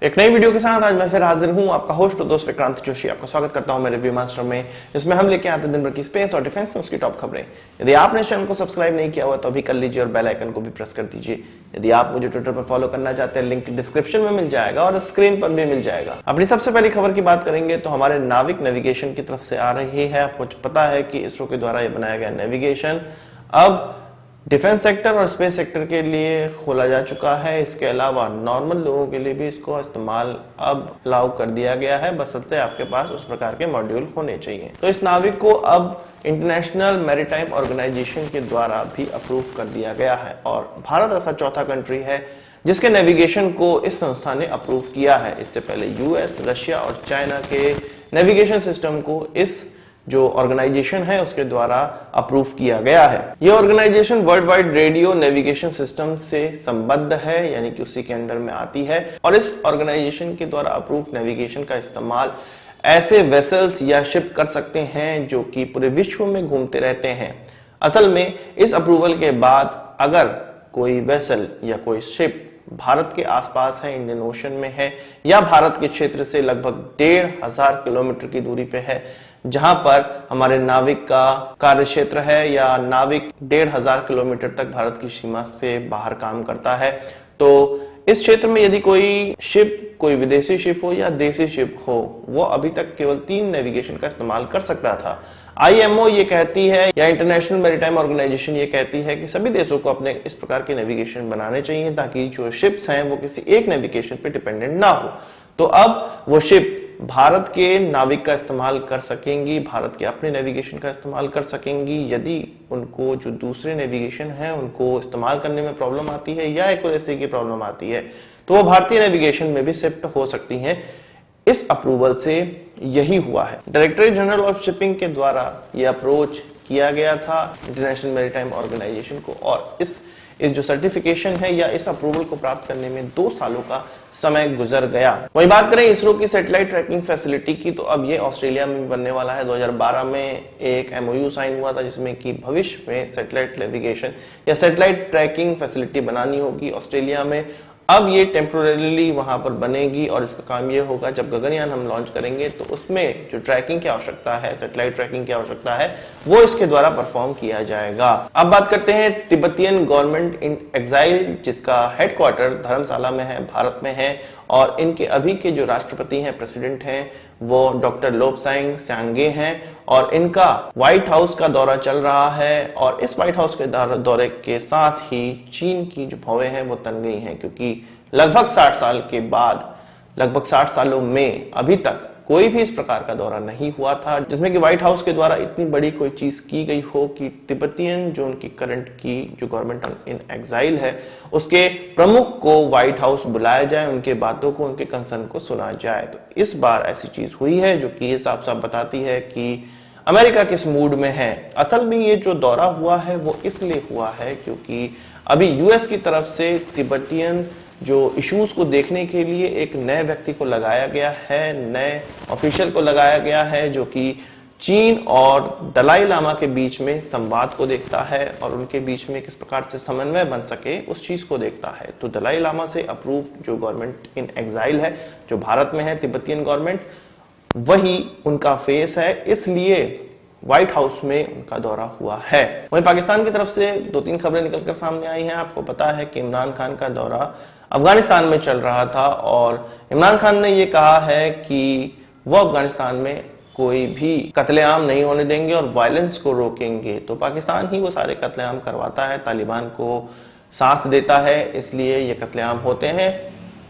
एक नई वीडियो के साथ आज मैं फिर हाजिर हूं, आपका होस्ट और दोस्त विक्रांत जोशी। आपका स्वागत करता हूं मेरे रिव्यू मास्टर में, जिसमें हम लेके आते हैं दिन भर की स्पेस और डिफेंस न्यूज की टॉप खबरें। यदि आपने इस चैनल को सब्सक्राइब नहीं किया हुआ तो अभी कर लीजिए और बेल आइकन को भी प्रेस कर दीजिए। यदि आप मुझे ट्विटर पर फॉलो करना चाहते हैं, लिंक डिस्क्रिप्शन में मिल जाएगा और स्क्रीन पर भी मिल जाएगा। अपनी सबसे पहली खबर की बात करेंगे तो हमारे नाविक नेविगेशन की तरफ से आ रही है। आपको पता है कि इसरो के द्वारा यह बनाया गया नेविगेशन अब डिफेंस सेक्टर और स्पेस सेक्टर के लिए खोला जा चुका है। इसके अलावा नॉर्मल लोगों के लिए भी इसको इस्तेमाल अब अलाउ कर दिया गया है, बशर्ते आपके पास उस प्रकार के मॉड्यूल होने चाहिए। तो इस नाविक को अब इंटरनेशनल मैरीटाइम ऑर्गेनाइजेशन के द्वारा भी अप्रूव कर दिया गया है और भारत ऐसा चौथा कंट्री है जिसके नेविगेशन को इस संस्था ने अप्रूव किया है। इससे पहले यूएस, रशिया और चाइना के नेविगेशन सिस्टम को इस जो ऑर्गेनाइजेशन है उसके द्वारा अप्रूव किया गया है। यह organisation world wide radio navigation system से संबद्ध है, यानी कि उसी के अंडर में आती है और इस ऑर्गेनाइजेशन के द्वारा अप्रूव नेविगेशन का इस्तेमाल ऐसे वेसल्स या शिप कर सकते हैं जो कि पूरे विश्व में घूमते रहते हैं। असल में इस अप्रूवल के बाद अगर कोई वेसल या कोई शिप भारत के आसपास है, इंडियन ओशन में है या भारत के क्षेत्र से लगभग 1500 किलोमीटर की दूरी पे है, जहां पर हमारे नाविक का कार्य क्षेत्र है या नाविक 1500 किलोमीटर तक भारत की सीमा से बाहर काम करता है, तो इस क्षेत्र में यदि कोई शिप, कोई विदेशी शिप हो या देसी शिप हो, वो अभी तक केवल 3 नेविगेशन का इस्तेमाल कर सकता था। आईएमओ ये कहती है या इंटरनेशनल मैरीटाइम ऑर्गेनाइजेशन ये कहती है कि सभी देशों को अपने इस प्रकार के नेविगेशन बनाने चाहिए ताकि जो शिप्स हैं वो किसी एक नेविगेशन पे डिपेंडेंट ना हो। तो अब वो शिप भारत के नाविक का इस्तेमाल कर सकेंगी, भारत के अपने नेविगेशन का इस्तेमाल कर सकेंगी। यदि उनको जो दूसरे नेविगेशन है उनको इस्तेमाल करने में प्रॉब्लम आती है या एक्यूरेसी की प्रॉब्लम आती है तो वो भारतीय नेविगेशन में भी शिफ्ट हो सकती हैं। इस अप्रूवल से यही हुआ है। डायरेक्टरेट जनरल ऑफ शिपिंग के द्वारा यह अप्रोच किया गया था इंटरनेशनल मैरीटाइम ऑर्गेनाइजेशन को और इस जो सर्टिफिकेशन है या इस अप्रूवल को प्राप्त करने में 2 सालों का समय गुजर गया। वही बात करें इसरो की सैटेलाइट ट्रैकिंग फैसिलिटी की, तो अब ये ऑस्ट्रेलिया में बनने वाला है। 2012 में एक एमओयू साइन हुआ था जिसमें कि भविष्य में सैटेलाइट नेविगेशन या सैटेलाइट ट्रैकिंग फैसिलिटी बनानी होगी ऑस्ट्रेलिया में। अब ये टेम्पोरेरीली वहां पर बनेगी और इसका काम ये होगा जब गगनयान हम लॉन्च करेंगे तो उसमें जो ट्रैकिंग की आवश्यकता है, सैटेलाइट ट्रैकिंग की आवश्यकता है, वो इसके द्वारा परफॉर्म किया जाएगा। अब बात करते हैं तिब्बतियन गवर्नमेंट इन एग्जाइल, जिसका हेडक्वार्टर धर्मशाला में है, भारत में है और इनके अभी के जो राष्ट्रपति हैं, प्रेसिडेंट हैं, वो डॉक्टर लोब्सांग स्यांगे हैं और इनका व्हाइट हाउस का दौरा चल रहा है और इस व्हाइट हाउस के दौरे के साथ ही चीन की जो भवें हैं वो तन गई हैं, क्योंकि लगभग 60 साल के बाद, लगभग 60 सालों में अभी तक कोई भी इस प्रकार का दौरा नहीं हुआ था जिसमें कि व्हाइट हाउस के द्वारा इतनी बड़ी कोई चीज की गई हो कि तिब्बतियन जो उनकी करंट की जो गवर्नमेंट इन एग्जाइल है उसके प्रमुख को व्हाइट हाउस बुलाया जाए, उनके बातों को, उनके कंसर्न को सुना जाए। तो इस बार ऐसी चीज हुई है जो कि ये साफ साफ बताती है कि अमेरिका किस मूड में है। असल में ये जो दौरा हुआ है वो इसलिए हुआ है क्योंकि अभी यूएस की तरफ से तिब्बतियन जो इश्यूज को देखने के लिए एक नए व्यक्ति को लगाया गया है, नए ऑफिशियल को लगाया गया है जो कि चीन और दलाई लामा के बीच में संवाद को देखता है और उनके बीच में किस प्रकार से समन्वय बन सके उस चीज को देखता है। तो दलाई लामा से अप्रूव जो गवर्नमेंट इन एग्जाइल है, जो भारत में है तिब्बतियन गवर्नमेंट, वही उनका फेस है, इसलिए व्हाइट हाउस में उनका दौरा हुआ है। वहीं पाकिस्तान की तरफ से 2-3 खबरें निकलकर सामने आई हैं। आपको पता है कि इमरान खान का दौरा अफगानिस्तान में चल रहा था और इमरान खान ने यह कहा है कि वो अफगानिस्तान में कोई भी कत्लेआम नहीं होने देंगे और वायलेंस को रोकेंगे। तो पाकिस्तान ही वो सारे कत्लेआम करवाता है, तालिबान को साथ देता है, इसलिए ये कत्लेआम होते हैं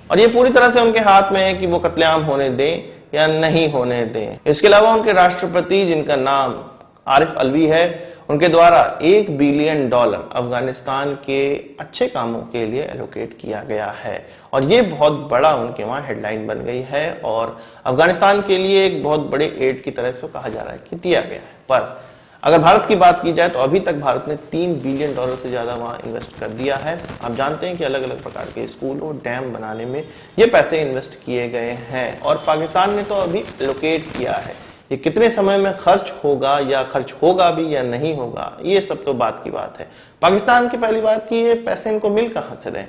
और ये पूरी तरह से उनके हाथ में है कि वो कत्लेआम होने दें या नहीं होने दें। इसके अलावा उनके राष्ट्रपति, जिनका नाम आरिफ अलवी है, उनके द्वारा $1 बिलियन अफगानिस्तान के अच्छे कामों के लिए एलोकेट किया गया है और ये बहुत बड़ा उनके वहां हेडलाइन बन गई है और अफगानिस्तान के लिए एक बहुत बड़े एड की तरह से कहा जा रहा है कि दिया गया है। पर अगर भारत की बात की जाए तो अभी तक भारत ने $3 बिलियन से ज्यादा वहां इन्वेस्ट कर दिया है। आप जानते हैं कि अलग अलग प्रकार के स्कूल और डैम बनाने में ये पैसे इन्वेस्ट किए गए हैं और पाकिस्तान ने तो अभी एलोकेट किया है। ये कितने समय में खर्च होगा या खर्च होगा भी या नहीं होगा, ये सब तो बात की बात है। पाकिस्तान की पहली बात की ये पैसे इनको मिल कहां से रहे।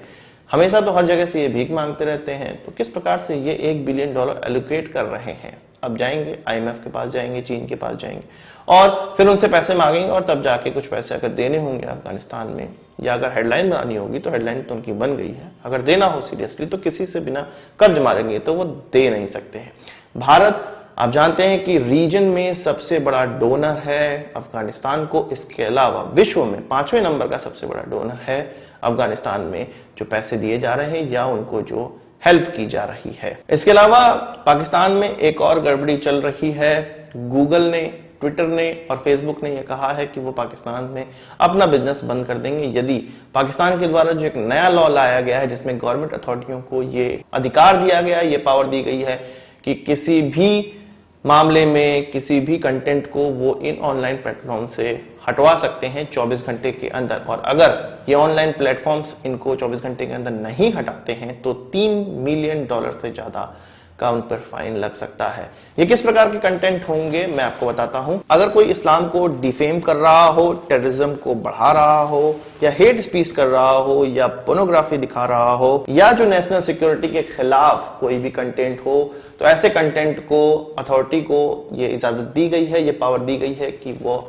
हमेशा तो हर जगह से ये भीख मांगते रहते हैं, तो किस प्रकार से ये $1 बिलियन एलोकेट कर रहे हैं। अब जाएंगे IMF के पास, जाएंगे चीन के पास जाएंगे और फिर उनसे पैसे मांगेंगे और तब जाके कुछ पैसे अगर देने होंगे अफगानिस्तान में, या अगर हेडलाइन बनानी होगी तो हेडलाइन तो उनकी बन गई है, अगर देना हो सीरियसली तो किसी से बिना कर्ज मारेंगे तो वो दे नहीं सकते हैं। भारत आप जानते हैं कि रीजन में सबसे बड़ा डोनर है अफगानिस्तान को, इसके अलावा विश्व में 5वें नंबर का सबसे बड़ा डोनर है अफगानिस्तान में जो पैसे दिए जा रहे हैं या उनको जो हेल्प की जा रही है। इसके अलावा पाकिस्तान में एक और गड़बड़ी चल रही है। गूगल ने, ट्विटर ने और फेसबुक ने यह कहा है कि वो पाकिस्तान में अपना बिजनेस बंद कर देंगे यदि पाकिस्तान के द्वारा जो एक नया लॉ लाया गया है जिसमें गवर्नमेंट अथॉरिटियों को ये अधिकार दिया गया है, ये पावर दी गई है कि किसी भी मामले में किसी भी कंटेंट को वो इन ऑनलाइन प्लेटफॉर्म से हटवा सकते हैं 24 घंटे के अंदर, और अगर ये ऑनलाइन प्लेटफॉर्म्स इनको 24 घंटे के अंदर नहीं हटाते हैं तो $3 मिलियन से ज्यादा का उन पर फाइन लग सकता है। ये किस प्रकार के कंटेंट होंगे मैं आपको बताता हूं। अगर कोई इस्लाम को डिफेम कर रहा हो, टेररिज्म को बढ़ा रहा हो, या हेट स्पीच कर रहा हो, या पोर्नोग्राफी दिखा रहा हो, या जो नेशनल सिक्योरिटी के खिलाफ कोई भी कंटेंट हो, तो ऐसे कंटेंट को अथॉरिटी को ये इजाजत दी गई है, ये पावर दी गई है कि वो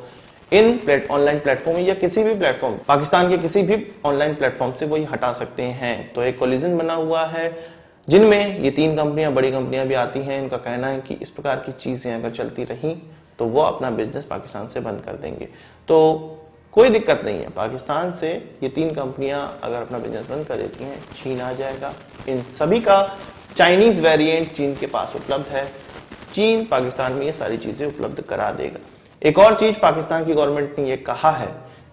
इन ऑनलाइन प्लेटफॉर्म या किसी भी प्लेटफॉर्म, पाकिस्तान के किसी भी ऑनलाइन प्लेटफॉर्म से वो ये हटा सकते हैं। तो एक कोलिजन बना हुआ है जिनमें ये 3 कंपनियां, बड़ी कंपनियां भी आती हैं। इनका कहना है कि इस प्रकार की चीजें अगर चलती रही तो वो अपना बिजनेस पाकिस्तान से बंद कर देंगे। तो कोई दिक्कत नहीं है, पाकिस्तान से ये 3 कंपनियां अगर अपना बिजनेस बंद कर देती हैं, चीन आ जाएगा। इन सभी का चाइनीज वेरिएंट चीन के पास उपलब्ध है, चीन पाकिस्तान में ये सारी चीजें उपलब्ध करा देगा। एक और चीज पाकिस्तान की गवर्नमेंट ने ये कहा है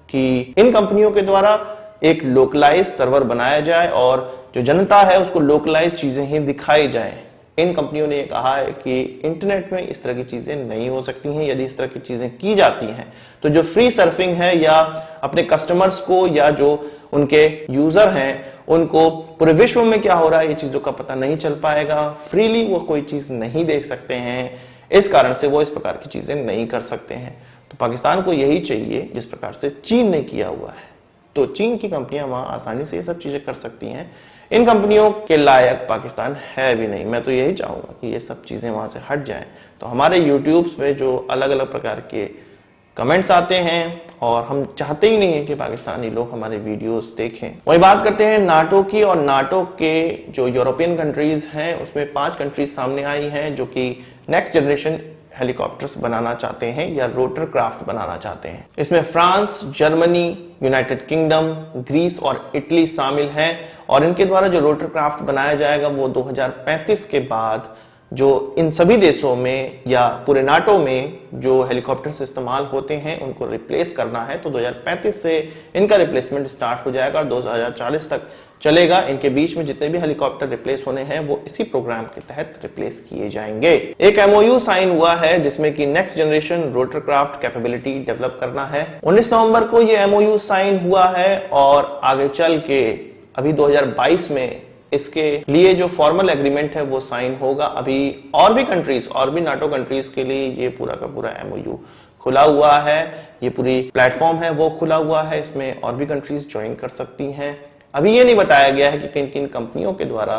कि इन कंपनियों के द्वारा एक लोकलाइज सर्वर बनाया जाए और जो जनता है उसको लोकलाइज चीजें ही दिखाई जाएं। इन कंपनियों ने कहा है कि इंटरनेट में इस तरह की चीजें नहीं हो सकती हैं। यदि इस तरह की चीजें की जाती हैं तो जो फ्री सर्फिंग है या अपने कस्टमर्स को या जो उनके यूजर हैं उनको पूरे विश्व में क्या हो रहा है ये चीजों का पता नहीं चल पाएगा, फ्रीली वो कोई चीज नहीं देख सकते हैं, इस कारण से वो इस प्रकार की चीजें नहीं कर सकते हैं। तो पाकिस्तान को यही चाहिए जिस प्रकार से चीन ने किया हुआ है, तो चीन की कंपनियां वहां आसानी से ये सब चीजें कर सकती हैं। इन कंपनियों के लायक पाकिस्तान है भी नहीं। मैं तो यही चाहूंगा कि ये सब चीजें वहां से हट जाएं। तो हमारे यूट्यूब पे जो अलग अलग प्रकार के कमेंट्स आते हैं और हम चाहते ही नहीं है कि पाकिस्तानी लोग हमारे वीडियोस देखें। वही बात करते हैं नाटो की, और नाटो के जो यूरोपियन कंट्रीज हैं उसमें 5 कंट्रीज सामने आई हैं जो कि नेक्स्ट जनरेशन हेलीकॉप्टर्स बनाना चाहते हैं या रोटर क्राफ्ट बनाना चाहते हैं। इसमें France, Germany, United Kingdom, Greece और इटली शामिल हैं, और इनके द्वारा जो रोटर क्राफ्ट बनाया जाएगा वो 2035 के बाद जो इन सभी देशों में या पूरे नाटो में जो हेलीकॉप्टर्स इस्तेमाल होते हैं उनको रिप्लेस करना है। तो 2035 से इनका रिप्लेसमेंट स्टार्ट हो जाएगा और 2040 तक चलेगा। इनके बीच में जितने भी हेलीकॉप्टर रिप्लेस होने हैं वो इसी प्रोग्राम के तहत रिप्लेस किए जाएंगे। एक MOU साइन हुआ है जिसमें कि next generation rotorcraft capability develop करना है। 19 नवंबर को ये MOU साइन हुआ है और आगे चल के अभी 2022 में इसके लिए जो फॉर्मल एग्रीमेंट है वो साइन होगा। अभी और भी कंट्रीज, और भी नाटो कंट्रीज के लिए ये पूरा का पूरा MOU खुला हुआ है, ये पूरी प्लेटफॉर्म है वो खुला हुआ है, इसमें और भी कंट्रीज ज्वाइन कर सकती हैं। अभी ये नहीं बताया गया है कि किन किन कंपनियों के द्वारा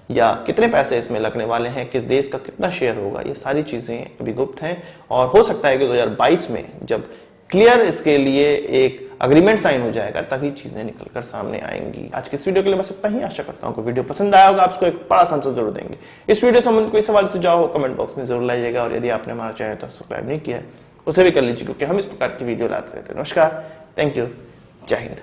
या कितने पैसे इसमें लगने वाले हैं, किस देश का कितना शेयर होगा, ये सारी चीजें अभी गुप्त हैं। और हो सकता है कि 2022 में जब क्लियर इसके लिए एक अग्रीमेंट साइन हो जाएगा तभी चीजें निकलकर सामने आएंगी। आज की इस वीडियो के लिए बस इतना ही। आशा करता हूं कि वीडियो पसंद आया होगा, आपको एक बड़ा आंसर जरूर देंगे। इस वीडियो संबंधित कोई सवाल सुझाव हो कमेंट बॉक्स में जरूर लाइएगा, और यदि आपने हमारा चैनल तो सब्सक्राइब नहीं किया उसे भी कर लीजिए क्योंकि हम इस प्रकार की वीडियो लाते रहते हैं। नमस्कार, थैंक यू, जय हिंद।